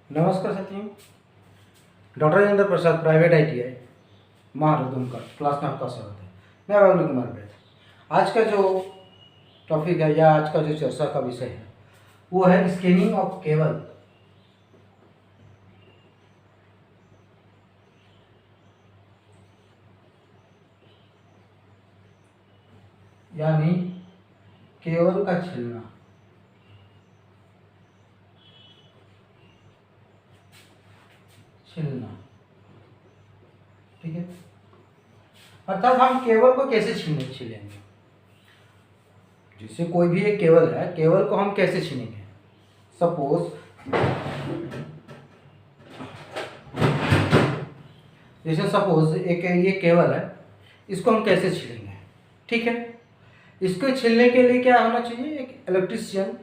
नमस्कार साथियों। Doctor Rajendra Prasad private ITI महारुदुमकर class में आपका स्वागत है। मैं बबलू कुमार बैठ। आज का जो टॉपिक है या आज का जो चर्चा का विषय है वो है स्कैनिंग ऑफ केबल। यानी केबल का छिलना। ठीक है, अर्थात हम केबल को कैसे छीलेंगे। जैसे कोई भी एक केबल है, केबल को हम कैसे छीलेंगे। सपोज एक ये केबल है, इसको हम कैसे छीलेंगे। ठीक है, इसको छीलने के लिए क्या होना चाहिए, एक इलेक्ट्रीशियन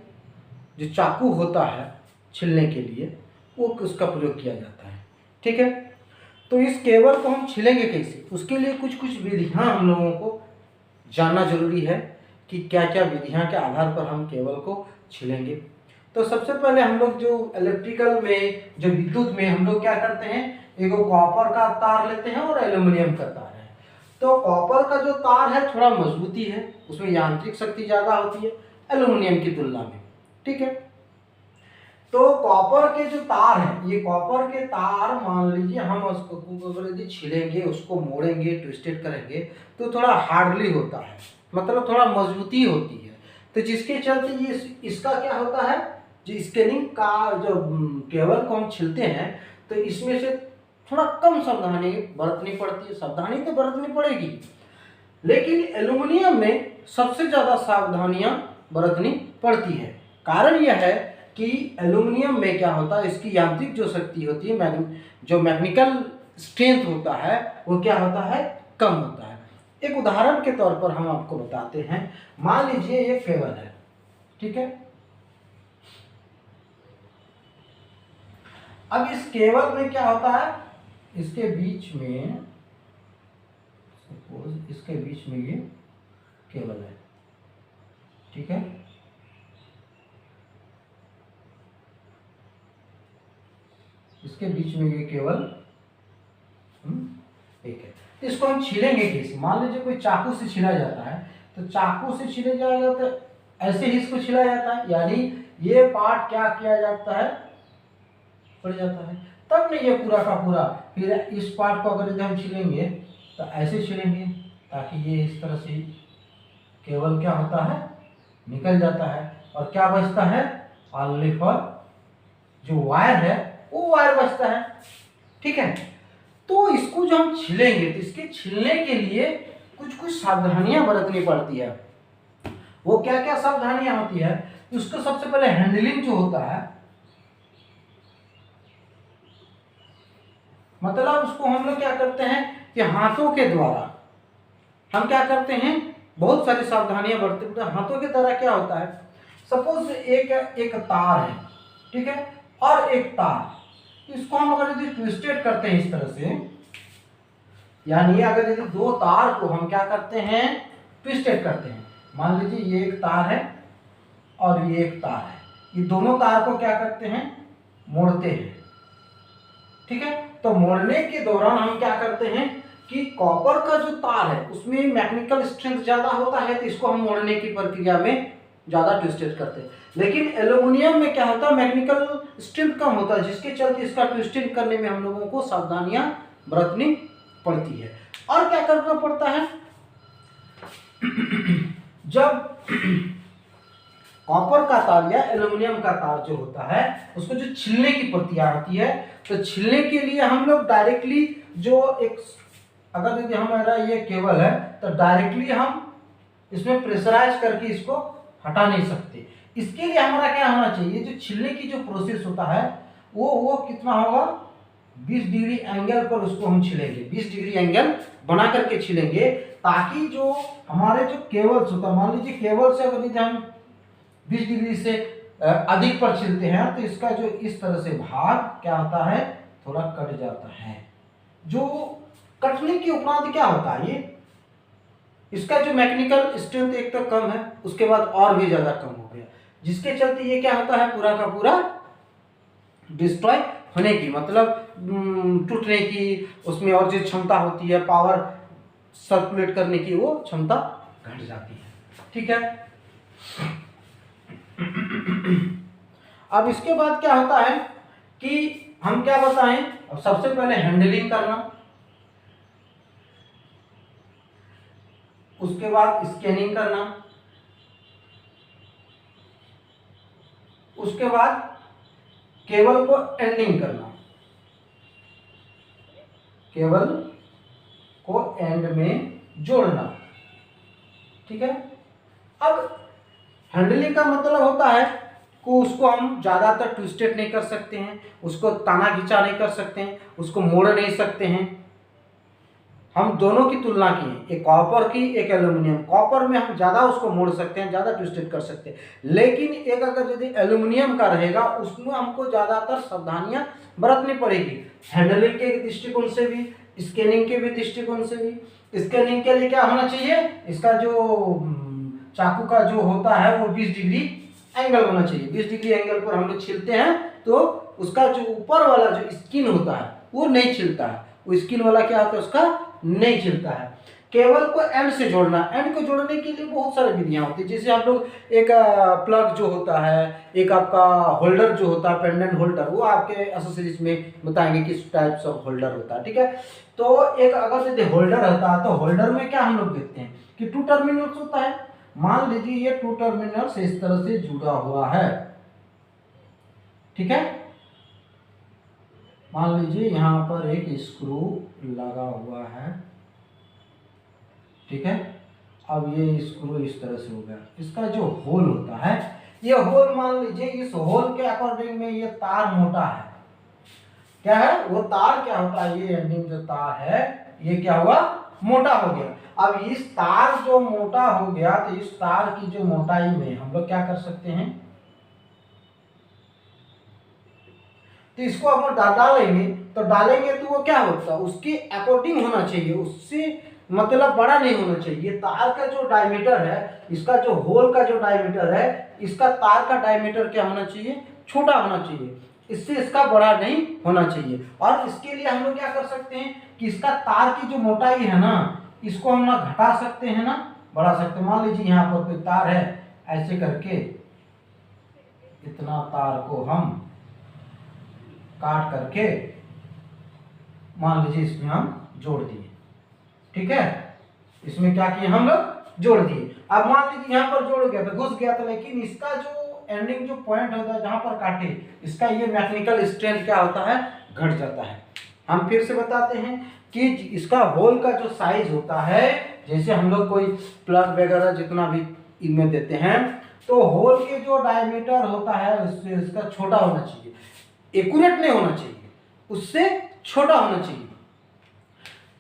जो चाकू होता है छीलने के लिए वो उसका प्रयोग किया जाता है। ठीक है, तो इस केबल को हम छीलेंगे कैसे, उसके लिए कुछ विधियां हम लोगों को जानना जरूरी है कि क्या क्या विधियां के आधार पर हम केबल को छीलेंगे। तो सबसे पहले हम लोग जो इलेक्ट्रिकल में, जो विद्युत में हम लोग क्या करते हैं, एक कॉपर का तार लेते हैं और एल्यूमिनियम का तार है। तो कॉपर का जो तार है थोड़ा मजबूती है, उसमें यांत्रिक शक्ति ज़्यादा होती है एल्यूमिनियम की तुलना में। ठीक है, तो कॉपर के जो तार है, ये कॉपर के तार मान लीजिए हम उसको यदि छीलेंगे, उसको मोड़ेंगे, ट्विस्टेड करेंगे तो थोड़ा हार्डली होता है, मतलब थोड़ा मजबूती होती है। तो जिसके चलते ये इसका क्या होता है, जो स्कैनिंग का जो केबल को हम छीलते हैं तो इसमें से थोड़ा कम सावधानी बरतनी पड़ती है। सावधानी तो बरतनी पड़ेगी, लेकिन एल्यूमिनियम में सबसे ज़्यादा सावधानियां बरतनी पड़ती है। कारण यह है कि एल्यूमिनियम में क्या होता है, इसकी यांत्रिक जो शक्ति होती है, जो मैकेनिकल स्ट्रेंथ होता है वो क्या होता है, कम होता है। एक उदाहरण के तौर पर हम आपको बताते हैं। मान लीजिए ये केबल है, ठीक है। अब इस केबल में क्या होता है, इसके बीच में, सपोज इसके बीच में ये केबल है, ठीक है। इसके बीच में ये केबल एक है। इसको हम छीलेंगे कैसे। मान लीजिए कोई चाकू से छीला जाता है, तो चाकू से छीले जाएगा तो ऐसे ही इसको छीला जाता है, यानी ये पार्ट क्या किया जाता है, पड़ जाता है, तब नहीं ये पूरा का पूरा। फिर इस पार्ट को अगर हम छीलेंगे तो ऐसे छीलेंगे ताकि ये इस तरह से केबल क्या होता है, निकल जाता है। और क्या बचता है, ओनली फॉर जो वायर है वो वायर बचता है। ठीक है, तो इसको जो हम छीलेंगे तो इसके छीलने के लिए कुछ सावधानियां बरतनी पड़ती है। वो क्या क्या सावधानियां होती है, उसको सबसे पहले हैंडलिंग जो होता है, मतलब उसको हम लोग क्या करते हैं कि हाथों के द्वारा हम क्या करते हैं, बहुत सारी सावधानियां बरतते हैं। हाथों के द्वारा क्या होता है, सपोज एक तार है, ठीक है, और एक तार, इसको हम अगर यदि ट्विस्टेड करते हैं इस तरह से, यानी अगर यदि दो तार को हम क्या करते हैं, ट्विस्टेड करते हैं। मान लीजिए ये एक तार है और ये एक तार है, ये दोनों तार को क्या करते हैं, मोड़ते हैं। ठीक है, तो मोड़ने के दौरान हम क्या करते हैं कि कॉपर का जो तार है उसमें मैकेनिकल स्ट्रेंथ ज्यादा होता है, तो इसको हम मोड़ने की प्रक्रिया में ज्यादा ट्विस्टेड करते हैं। लेकिन एल्यूमिनियम में क्या होता है, मैकेनिकल स्ट्रेंथ कम होता है, जिसके चलते इसका ट्विस्टिंग करने में हम लोगों को सावधानियां बरतनी पड़ती है। और क्या करना पड़ता है, जब कॉपर का तार या एल्यूमिनियम का तार जो होता है उसको जो छीलने की प्रक्रिया होती है, तो छीलने के लिए हम लोग डायरेक्टली जो एक, अगर यदि हमारा ये केबल है तो डायरेक्टली हम इसमें प्रेशराइज करके इसको हटा नहीं सकते। इसके लिए हमारा क्या होना चाहिए, जो छीलने की जो प्रोसेस होता है वो कितना होगा, 20 डिग्री एंगल पर उसको हम छीलेंगे, 20 डिग्री एंगल बना करके छीलेंगे, ताकि जो हमारे जो केबल्स होता है, मान लीजिए केबल से अगर यदि हम 20 डिग्री से अधिक पर छीलते हैं तो इसका जो इस तरह से भाग क्या होता है, थोड़ा कट जाता है। जो कटने के उपरांत क्या होता है, ये इसका जो मैकेनिकल स्ट्रेंथ एक तो कम है, उसके बाद और भी ज्यादा कम हो गया, जिसके चलते ये क्या होता है, पूरा का पूरा डिस्ट्रॉय होने की, मतलब टूटने की, उसमें और जो क्षमता होती है पावर सर्कुलेट करने की, वो क्षमता घट जाती है। ठीक है। अब इसके बाद क्या होता है कि हम क्या बताएं, अब सबसे पहले हैंडलिंग करना, उसके बाद स्कैनिंग करना, उसके बाद केबल को एंडिंग करना, केबल को एंड में जोड़ना। ठीक है। अब हैंडलिंग का मतलब होता है कि उसको हम ज़्यादातर ट्विस्टेड नहीं कर सकते हैं, उसको ताना खींचा नहीं कर सकते हैं, उसको मोड़ नहीं सकते हैं। हम दोनों की तुलना की है, एक कॉपर की एक एल्यूमिनियम। कॉपर में हम ज़्यादा उसको मोड़ सकते हैं, ज़्यादा ट्विस्टेड कर सकते हैं, लेकिन एक अगर यदि एल्यूमिनियम का रहेगा उसमें हमको ज़्यादातर सावधानियां बरतनी पड़ेगी, हैंडलिंग के दृष्टिकोण से भी, स्कैनिंग के भी दृष्टिकोण से भी। स्कैनिंग के लिए क्या होना चाहिए, इसका जो चाकू का जो होता है वो 20 डिग्री एंगल होना चाहिए। 20 डिग्री एंगल पर हम लोग छीलते हैं तो उसका जो ऊपर वाला जो स्किन होता है वो नहीं छिलता है, वो स्किन वाला क्या होता है उसका नहीं छिलता है। केबल को एंड से जोड़ना, एंड को जोड़ने के लिए बहुत सारी विधियां होती है, जैसे आप लोग एक प्लग जो होता है, एक आपका होल्डर जो होता है पेंडेंट होल्डर, वो आपके एसेसरीज में बताएंगे किस टाइप्स ऑफ होल्डर होता है। ठीक है। तो एक अगर यदि होल्डर होता है तो होल्डर में क्या हम लोग देखते हैं कि 2 टर्मिनल्स होता है। मान लीजिए ये 2 टर्मिनल्स इस तरह से जुड़ा हुआ है। ठीक है। मान लीजिए यहां पर एक स्क्रू लगा हुआ है। ठीक है। अब ये स्क्रू इस तरह से हो गया, इसका जो होल होता है, ये होल मान लीजिए इस होल के अकॉर्डिंग में ये तार मोटा है। क्या है वो तार, क्या होता है ये एंडिंग जो तार है ये क्या हुआ, मोटा हो गया। अब इस तार जो मोटा हो गया तो इस तार की जो मोटाई में हम लोग क्या कर सकते हैं, तो इसको हम डालेंगे, तो डालेंगे तो वो क्या होता है उसके अकॉर्डिंग होना चाहिए, उससे मतलब बड़ा नहीं होना चाहिए। तार का जो डायमीटर है, इसका जो होल का जो डायमीटर है, इसका तार का डायमीटर क्या होना चाहिए, छोटा होना चाहिए, इससे इसका बड़ा नहीं होना चाहिए। और इसके लिए हम लोग क्या कर सकते हैं कि इसका तार की जो मोटाई है ना, इसको हम ना घटा सकते हैं ना बढ़ा सकते हैं। मान लीजिए यहाँ पर कोई तार है, ऐसे करके इतना तार को हम काट करके मान लीजिए इसमें हम जोड़ दिए। ठीक है। इसमें क्या किए हम लोग, जोड़ दिए। अब मान लीजिए यहाँ पर जोड़ गया तो घुस गया, तो लेकिन इसका जो एंडिंग जो पॉइंट होता है जहां पर काटे, इसका ये मैकेनिकल स्ट्रेंथ क्या होता है, घट जाता है। हम फिर से बताते हैं कि इसका होल का जो साइज होता है, जैसे हम लोग कोई प्लग वगैरह जितना भी इनमें देते हैं, तो होल के जो डायमीटर होता है उससे इसका छोटा होना चाहिए, एक्यूरेट नहीं होना चाहिए, उससे छोटा होना चाहिए,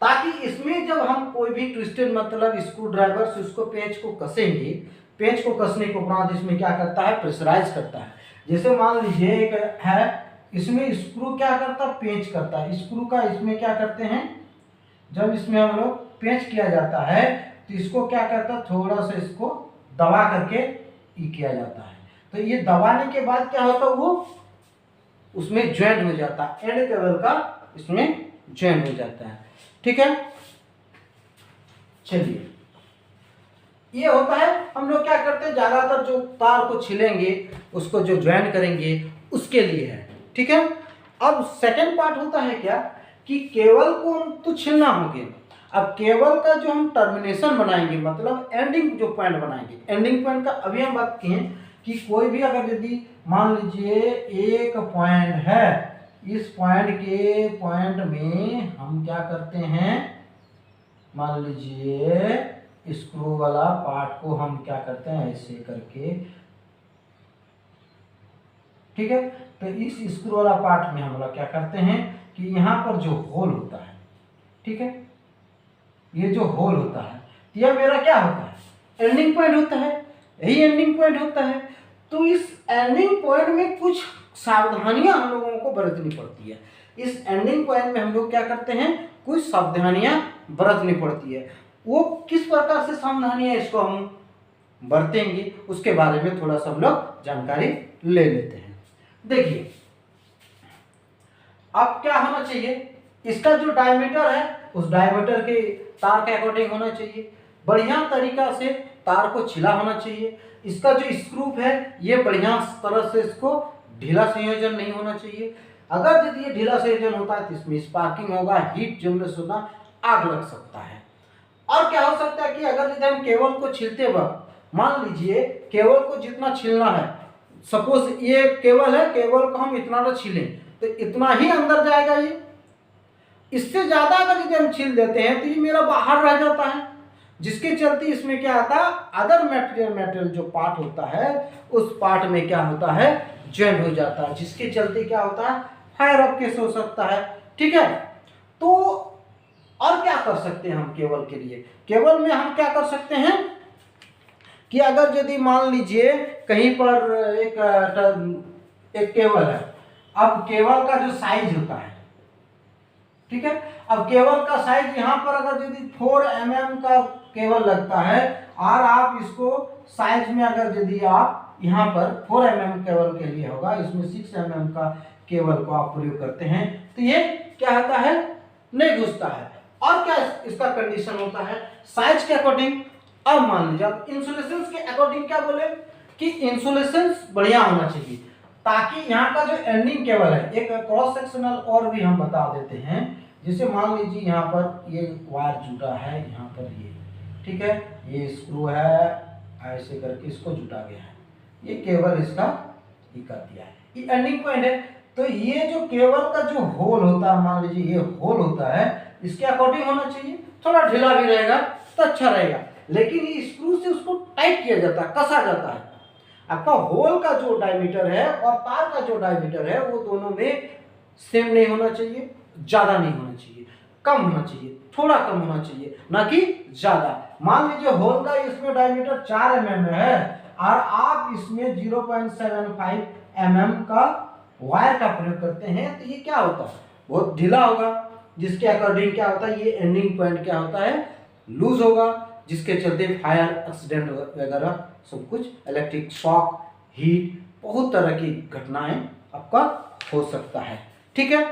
ताकि इसमें जब हम कोई भी ट्विस्टेड मतलब स्क्रू ड्राइवर से उसको पेंच को कसेंगे, पेंच को कसने के उपरांत इसमें क्या करता है, प्रेशराइज करता है। जैसे मान लीजिए एक है, इसमें स्क्रू क्या करता है, पेंच करता है। स्क्रू का इसमें क्या करते हैं, जब इसमें हम लोग पेंच किया जाता है तो इसको क्या करता है, थोड़ा सा इसको दबा करके ये किया जाता है। तो ये दबाने के बाद क्या होता है, वो उसमें ज्वाइंट हो जाता है, एंड केबल का इसमें ज्वाइंट हो जाता है। ठीक है। चलिए, ये होता है, हम लोग क्या करते हैं ज्यादातर जो तार को छिलेंगे उसको जो ज्वाइन करेंगे उसके लिए है। ठीक है। अब सेकंड पार्ट होता है क्या कि केबल को हम तो छिलना होगा, अब केबल का जो हम टर्मिनेशन बनाएंगे मतलब एंडिंग जो पॉइंट बनाएंगे, एंडिंग पॉइंट का अभी हम बात किए कि कोई भी अगर यदि मान लीजिए एक पॉइंट है, इस पॉइंट के पॉइंट में हम क्या करते हैं, मान लीजिए स्क्रू वाला पार्ट को हम क्या करते हैं ऐसे करके, ठीक है। तो इस स्क्रू वाला पार्ट में हम लोग क्या करते हैं कि यहाँ पर जो होल होता है, ठीक है, ये जो होल होता है यह मेरा क्या होता है, एंडिंग पॉइंट होता है, यही एंडिंग पॉइंट होता है। तो इस एंडिंग पॉइंट में कुछ सावधानियां हम लोगों को बरतनी पड़ती है। इस एंडिंग पॉइंट में हम लोग क्या करते हैं, कुछ सावधानियां बरतनी पड़ती है। वो किस प्रकार से सावधानियां इसको हम बरतेंगे उसके बारे में थोड़ा सा हम लोग जानकारी ले लेते हैं। देखिए, अब क्या होना चाहिए, इसका जो डायमीटर है उस डायमीटर के तार के अकॉर्डिंग होना चाहिए। बढ़िया तरीका से तार को छिला होना चाहिए। इसका जो स्क्रू है ये बढ़िया तरह से इसको ढीला संयोजन नहीं होना चाहिए। अगर यदि ये ढीला संयोजन होता है तो इसमें स्पार्किंग होगा, हीट जनरेट होगा, आग लग सकता है। और क्या हो सकता है कि अगर यदि हम केबल को छीलते वक्त मान लीजिए केबल को जितना छीलना है, सपोज ये केबल है, केबल को हम इतना छीलें तो इतना ही अंदर जाएगा ये। इससे ज्यादा अगर यदि हम छील देते हैं तो ये मेरा बाहर रह जाता है, जिसके चलते इसमें क्या आता है, अदर मेटेरियल जो पार्ट होता है उस पार्ट में क्या होता है, जॉइंट हो जाता है, जिसके चलते क्या होता है, फायर अप केस हो सकता है। ठीक है, तो और क्या कर सकते हैं हम केबल के लिए, केबल में हम क्या कर सकते हैं कि अगर यदि मान लीजिए कहीं पर एक केबल है, अब केबल का जो साइज होता है, ठीक है, अब केबल का साइज यहाँ पर अगर यदि 4 mm का केबल लगता है और आप इसको साइज में अगर यदि आप यहाँ पर 4 mm केबल के लिए होगा, इसमें 6 mm का केबल को आप प्रयोग करते हैं तो ये क्या होता है, नहीं घुसता है। और क्या इसका कंडीशन होता है साइज के अकॉर्डिंग। अब मान लीजिए आप इंसुलेशन के अकॉर्डिंग क्या बोले कि इंसुलेशन बढ़िया होना चाहिए, ताकि यहाँ का जो एंडिंग केबल है, एक क्रॉस सेक्शनल और भी हम बता देते हैं, जैसे मान लीजिए यहाँ पर ये वायर जुटा है, यहाँ पर ये, ठीक है, ये स्क्रू है, ऐसे करके इसको जुटा गया है, ये केबल इसका ये कर दिया है, ये एंडिंग पॉइंट है। तो ये जो केबल का जो होल होता है, मान लीजिए ये होल होता है, इसके अकॉर्डिंग होना चाहिए, थोड़ा ढीला भी रहेगा तो अच्छा रहेगा, लेकिन ये स्क्रू से उसको टाइट किया जाता है, कसा जाता है। आपका होल का जो डायमीटर है और तार का जो डायमीटर है वो दोनों में सेम नहीं होना चाहिए, ज्यादा नहीं होना चाहिए, कम होना चाहिए, थोड़ा कम होना चाहिए, ना कि ज्यादा। मान लीजिए होल का इसमें डायमीटर 4 mm है और आप इसमें 0.75 mm का वायर का प्रयोग करते हैं, तो ये क्या होता है, बहुत ढीला होगा, जिसके अकॉर्डिंग क्या होता है, ये एंडिंग पॉइंट क्या होता है, लूज होगा, जिसके चलते फायर एक्सीडेंट वगैरह सब कुछ, इलेक्ट्रिक शॉक, हीट, बहुत तरह की घटनाएं आपका हो सकता है। ठीक है,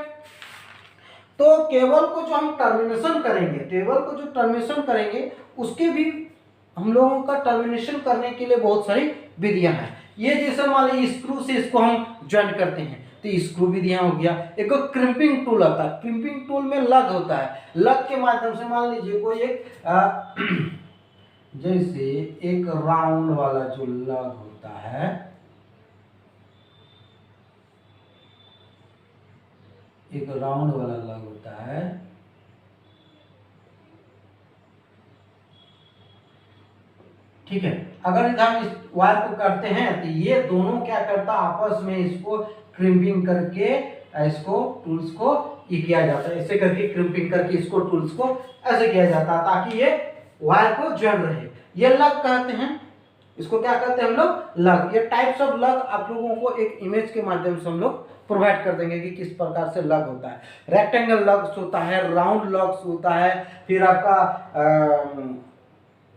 तो केबल को जो हम टर्मिनेशन करेंगे, केबल को जो टर्मिनेशन करेंगे उसके भी हम लोगों का टर्मिनेशन करने के लिए बहुत सारी विधियां हैं। ये जैसे मान लीजिए स्क्रू से इसको हम ज्वाइंट करते हैं तो स्क्रू विधियां हो गया। एक क्रिम्पिंग टूल आता है, क्रिम्पिंग टूल में लग होता है, लग के माध्यम से मान लीजिए कोई एक जैसे एक राउंड वाला जो लग होता है, एक राउंड वाला लग होता है, ठीक है, अगर हम इस वायर को करते हैं तो ये दोनों क्या करता है, आपस में इसको क्रिम्पिंग करके इसको टूल्स को ये किया जाता है, ऐसे करके क्रिम्पिंग करके इसको टूल्स को ऐसे किया जाता है ताकि ये वायर को ज्वाइन रहे। ये लग कहते हैं, इसको क्या कहते हैं हम लोग, लग। ये टाइप्स ऑफ लग आप लोगों को एक इमेज के माध्यम से हम लोग प्रोवाइड कर देंगे कि किस प्रकार से लग होता है। रेक्टेंगल लग्स होता है, राउंड लग्स होता है, फिर आपका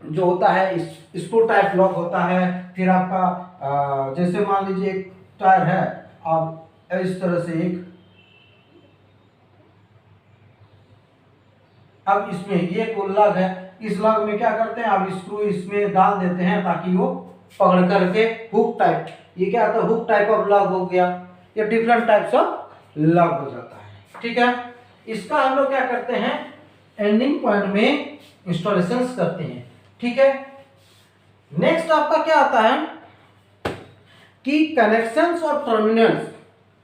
जो होता है स्क्रू टाइप लॉक होता है, फिर आपका जैसे मान लीजिए एक टायर है, अब इस तरह से एक, अब इसमें ये कोई लग है, इस लग में क्या करते हैं, अब स्क्रू इसमें डाल देते हैं ताकि वो पकड़ करके हुक टाइप, ये क्या होता है, हुक टाइप ऑफ लग हो गया, ये डिफरेंट टाइप्स ऑफ लग हो जाता है। ठीक है, इसका हम लोग क्या करते हैं, एंडिंग पॉइंट में इंस्टॉलेशन करते हैं। ठीक है, नेक्स्ट आपका क्या आता है कि कनेक्शंस और टर्मिनल्स।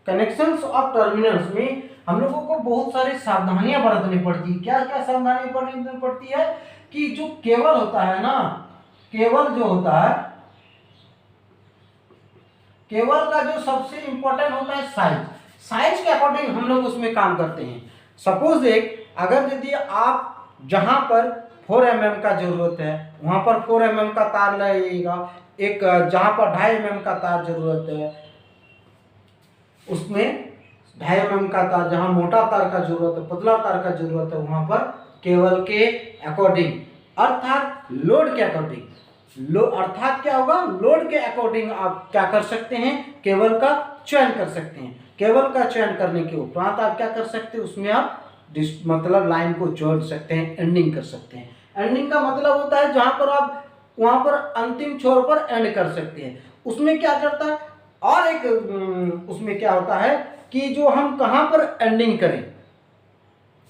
कनेक्शंस और टर्मिनल्स में हम लोगों को बहुत सारी सावधानियां बरतनी पड़ती है। क्या क्या सावधानियां बरतनी पड़ती है कि जो केबल होता है ना, केबल जो होता है, केबल का जो सबसे इंपॉर्टेंट होता है साइज, साइज के अकॉर्डिंग हम लोग उसमें काम करते हैं। सपोज एक, अगर यदि आप जहां पर 4 mm का जरूरत है वहां पर 4 mm का तार लगेगा, एक जहां पर 2.5 mm का तार जरूरत है उसमें 2.5 mm का तार, जहां मोटा तार का जरूरत है, पतला तार का जरूरत है, वहां पर केबल के अकॉर्डिंग अर्थात लोड के अकॉर्डिंग अर्थात क्या होगा, लोड के अकॉर्डिंग आप क्या कर सकते हैं, केबल का चयन कर सकते हैं। केबल का चयन करने के उपरांत आप क्या कर सकते हैं, उसमें आप मतलब लाइन को जोड़ सकते हैं, एंडिंग कर सकते हैं। एंडिंग का मतलब होता है जहां पर आप वहां पर अंतिम छोर पर एंड कर सकते हैं। उसमें क्या करता है, और एक उसमें क्या होता है कि जो हम कहां पर एंडिंग करें,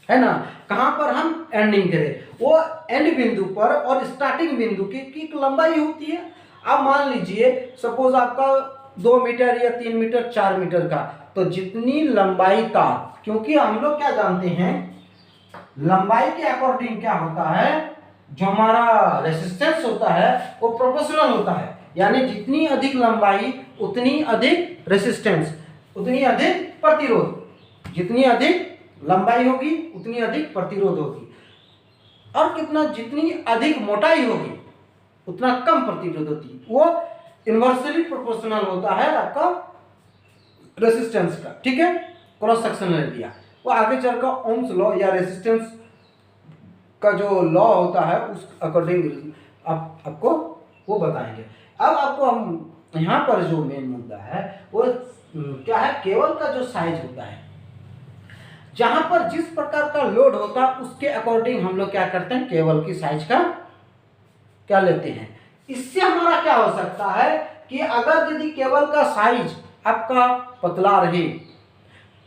है ना, कहां पर हम एंडिंग करें, वो एंड बिंदु पर और स्टार्टिंग बिंदु की एक लंबाई होती है। अब मान लीजिए सपोज आपका 2 मीटर या 3 मीटर 4 मीटर का, तो जितनी लंबाई तार, क्योंकि हम लोग क्या जानते हैं, लंबाई के अकॉर्डिंग क्या होता है, जो हमारा रेसिस्टेंस होता है वो प्रोपोर्शनल होता है। यानी जितनी अधिक लंबाई उतनी अधिक रेसिस्टेंस, उतनी अधिक प्रतिरोध। जितनी अधिक लंबाई होगी उतनी अधिक प्रतिरोध होगी, और कितना, जितनी अधिक मोटाई होगी उतना कम प्रतिरोध होती। वो इन्वर्सली प्रोपोर्शनल होता है आपका रेसिस्टेंस का, ठीक है, क्रॉस सेक्शनल एरिया। वो आगे चलकर ओम्स लॉ या रेसिस्टेंस का जो लॉ होता है उस अकॉर्डिंग आपको वो बताएंगे। अब आपको हम यहाँ पर जो मेन मुद्दा है वो क्या है, केबल का जो साइज होता है, जहां पर जिस प्रकार का लोड होता है उसके अकॉर्डिंग हम लोग क्या करते हैं, केबल की साइज का क्या लेते हैं। इससे हमारा क्या हो सकता है कि अगर यदि केबल का साइज आपका पतला रहे,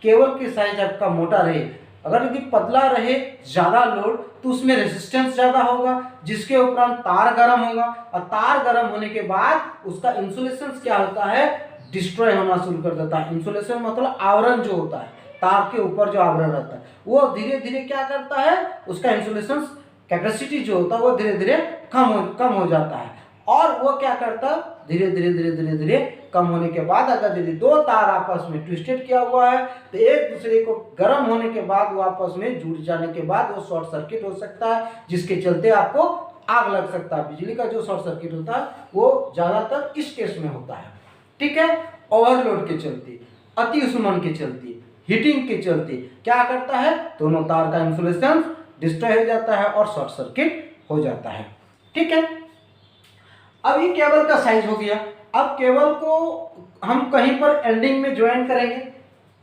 केबल की साइज आपका मोटा रहे, अगर यदि पतला रहे ज्यादा लोड तो उसमें रेजिस्टेंस ज्यादा होगा, जिसके उपरांत तार गर्म होगा, और तार गर्म होने के बाद उसका इंसुलेशन क्या होता है, डिस्ट्रॉय होना शुरू कर देता है। इंसुलेशन मतलब आवरण जो होता है, तार के ऊपर जो आवरण रहता है वो धीरे धीरे क्या करता है, उसका इंसुलेशन कैपेसिटी जो होता है वो धीरे धीरे कम हो जाता है। और वो क्या करता है, धीरे धीरे धीरे धीरे धीरे कम होने के बाद अगर यदि दो तार आपस में ट्विस्टेड किया हुआ है तो एक दूसरे को गर्म होने के बाद वो आपस में जुड़ जाने के बाद वो शॉर्ट सर्किट हो सकता है, जिसके चलते आपको आग लग सकता है। बिजली का जो शॉर्ट सर्किट होता है वो ज्यादातर इस केस में होता है, ठीक है। ओवरलोड के चलते, अति उष्मन के चलते, हीटिंग के चलते क्या करता है, दोनों तार का इंसुलेशन डिस्ट्रॉय हो जाता है और शॉर्ट सर्किट हो जाता है, ठीक है। अब ये केबल का साइज हो गया। अब केबल को हम कहीं पर एंडिंग में ज्वाइन करेंगे।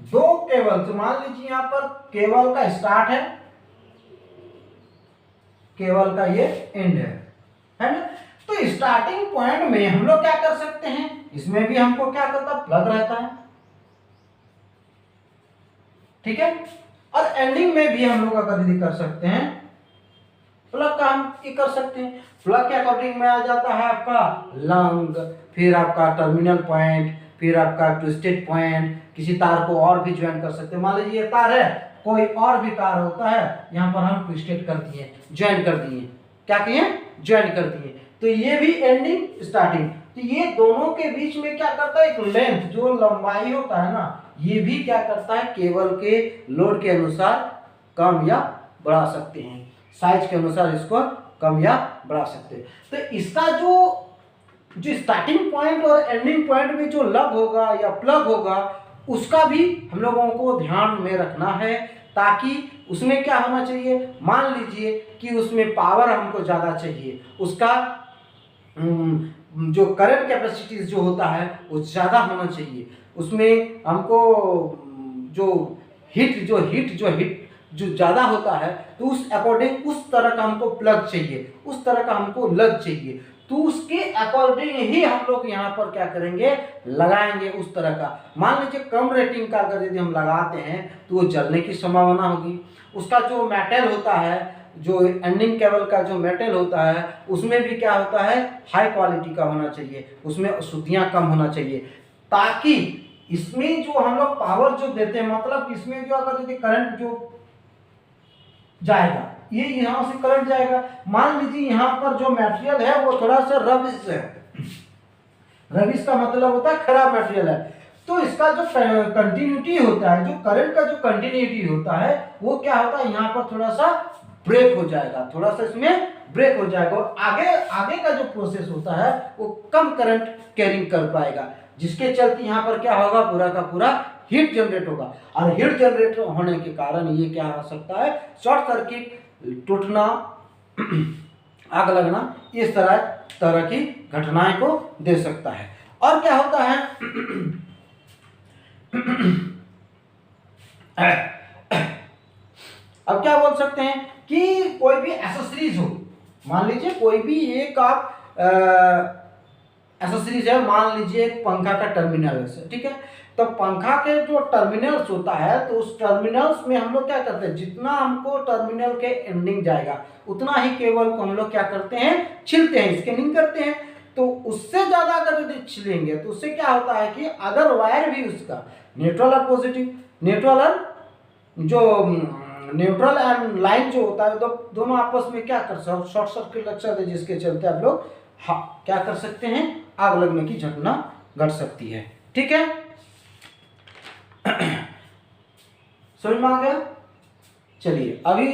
दो केबल, तो मान लीजिए यहां पर केबल का स्टार्ट है, केबल का ये एंड है ना। तो स्टार्टिंग पॉइंट में हम लोग क्या कर सकते हैं, इसमें भी हमको क्या करता, प्लग रहता है, ठीक है। और एंडिंग में भी हम लोग अगर यदि कर सकते हैं, प्लग का हम ये कर सकते हैं। प्लग के अकॉर्डिंग में आ जाता है आपका लंग, फिर आपका टर्मिनल पॉइंट, फिर आपका ट्विस्टेड पॉइंट। किसी तार को और भी ज्वाइन कर सकते हैं, मान लीजिए ये तार है, कोई और भी तार होता है, यहाँ पर हम ट्विस्टेड कर दिए, ज्वाइन कर दिए, क्या किए, ज्वाइन कर दिए। तो ये भी एंडिंग स्टार्टिंग, तो ये दोनों के बीच में क्या करता है, एक लेंथ जो लंबाई होता है ना, ये भी क्या करता है, केबल के लोड के अनुसार कम या बढ़ा सकते हैं, साइज के अनुसार इसको कम या बढ़ा सकते हैं। तो इसका जो स्टार्टिंग पॉइंट और एंडिंग पॉइंट में जो लग होगा या प्लग होगा उसका भी हम लोगों को ध्यान में रखना है, ताकि उसमें क्या होना चाहिए, मान लीजिए कि उसमें पावर हमको ज़्यादा चाहिए, उसका जो करंट कैपेसिटी जो होता है वो ज़्यादा होना चाहिए, उसमें हमको जो हीट जो ज़्यादा होता है, तो उस अकॉर्डिंग उस तरह का हमको प्लग चाहिए, उस तरह का हमको लग चाहिए। तो उसके अकॉर्डिंग ही हम लोग यहाँ पर क्या करेंगे, लगाएंगे उस तरह का। मान लीजिए कम रेटिंग का अगर यदि हम लगाते हैं तो वो जलने की संभावना होगी। उसका जो मेटल होता है, जो एंडिंग केबल का जो मेटल होता है, उसमें भी क्या होता है, हाई क्वालिटी का होना चाहिए, उसमें अशुद्धियाँ कम होना चाहिए, ताकि इसमें जो हम लोग पावर जो देते हैं, मतलब इसमें जो अगर यदि करंट जो जाएगा, ये यहाँ से करंट जाएगा, मान लीजिए यहाँ पर जो मटेरियल है वो थोड़ा सा रबिश है, रबिश का मतलब होता है खराब मटेरियल है, तो इसका जो कंटिन्यूटी होता है, जो करंट का जो कंटिन्यूटी होता है वो क्या होता है, यहाँ पर थोड़ा सा ब्रेक हो जाएगा, थोड़ा सा इसमें ब्रेक हो जाएगा, और आगे का जो प्रोसेस होता है वो कम करंट कैरिंग कर पाएगा, जिसके चलते यहाँ पर क्या होगा, पूरा का पूरा हीट जनरेट होगा। और हीट जनरेट होने के कारण ये क्या हो सकता है, शॉर्ट सर्किट टूटना आग लगना इस तरह तरह की घटनाएं को दे सकता है। और क्या होता है अब क्या बोल सकते हैं कि कोई भी एसेसरीज हो, मान लीजिए कोई भी एक आप एसेसरीज है, मान लीजिए एक पंखा का टर्मिनल है, ठीक है। तो पंखा के जो टर्मिनल्स होता है तो उस टर्मिनल्स में हम लोग क्या करते हैं, जितना हमको टर्मिनल के एंडिंग जाएगा उतना ही केबल को हम लोग क्या करते हैं, छिलते हैं, स्कैनिंग करते हैं। तो उससे ज़्यादा अगर यदि छिलेंगे तो उससे क्या होता है कि अगर वायर भी उसका न्यूट्रल और पॉजिटिव, न्यूट्रल और जो न्यूट्रल एंड लाइन जो होता है दोनों आपस में क्या कर सकते, शॉर्ट सर्किट लग सकते हैं, जिसके चलते आप लोग क्या कर सकते हैं, आग लगने की घटना घट सकती है। ठीक है, समझ में आ गया। चलिए अभी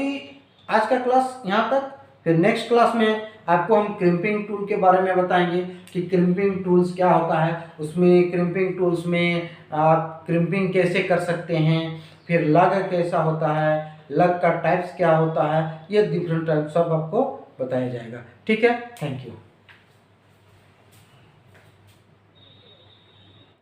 आज का क्लास यहाँ तक, फिर नेक्स्ट क्लास में आपको हम क्रिम्पिंग टूल के बारे में बताएंगे कि क्रिम्पिंग टूल्स क्या होता है, उसमें क्रिम्पिंग टूल्स में आप क्रिम्पिंग कैसे कर सकते हैं, फिर लग कैसा होता है, लग का टाइप्स क्या होता है, ये डिफरेंट टाइप सब आपको बताया जाएगा। ठीक है, थैंक यू।